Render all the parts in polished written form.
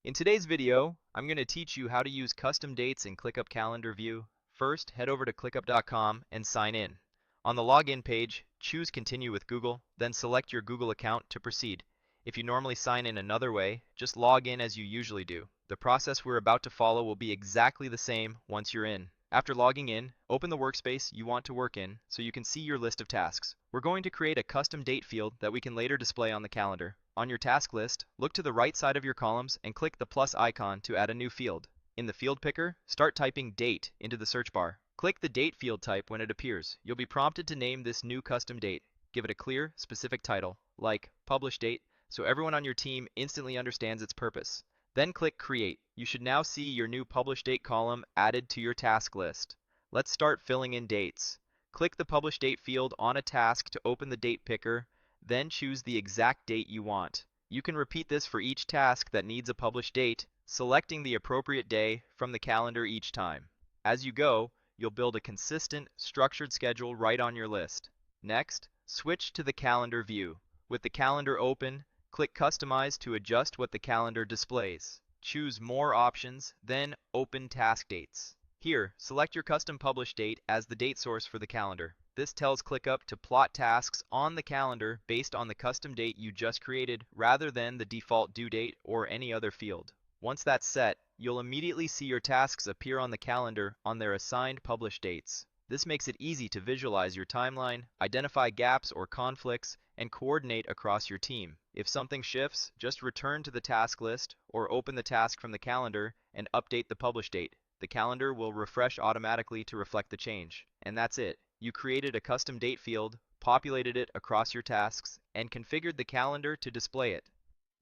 In today's video, I'm going to teach you how to use custom dates in ClickUp Calendar View. First, head over to clickup.com and sign in. On the login page, choose Continue with Google, then select your Google account to proceed. If you normally sign in another way, just log in as you usually do. The process we're about to follow will be exactly the same once you're in. After logging in, open the workspace you want to work in so you can see your list of tasks. We're going to create a custom date field that we can later display on the calendar. On your task list, look to the right side of your columns and click the plus icon to add a new field. In the field picker, start typing date into the search bar. Click the date field type when it appears. You'll be prompted to name this new custom date. Give it a clear, specific title, like Publish Date, so everyone on your team instantly understands its purpose. Then click Create. You should now see your new Publish Date column added to your task list. Let's start filling in dates. Click the Publish Date field on a task to open the date picker, then choose the exact date you want. You can repeat this for each task that needs a published date, selecting the appropriate day from the calendar each time. As you go, you'll build a consistent, structured schedule right on your list. Next, switch to the calendar view. With the calendar open, click Customize to adjust what the calendar displays. Choose More options, then Open Task Dates. Here, select your custom published date as the date source for the calendar. This tells ClickUp to plot tasks on the calendar based on the custom date you just created rather than the default due date or any other field. Once that's set, you'll immediately see your tasks appear on the calendar on their assigned published dates. This makes it easy to visualize your timeline, identify gaps or conflicts, and coordinate across your team. If something shifts, just return to the task list or open the task from the calendar and update the publish date. The calendar will refresh automatically to reflect the change. And that's it. You created a custom date field, populated it across your tasks, and configured the calendar to display it.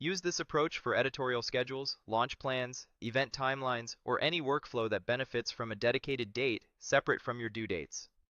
Use this approach for editorial schedules, launch plans, event timelines, or any workflow that benefits from a dedicated date separate from your due dates.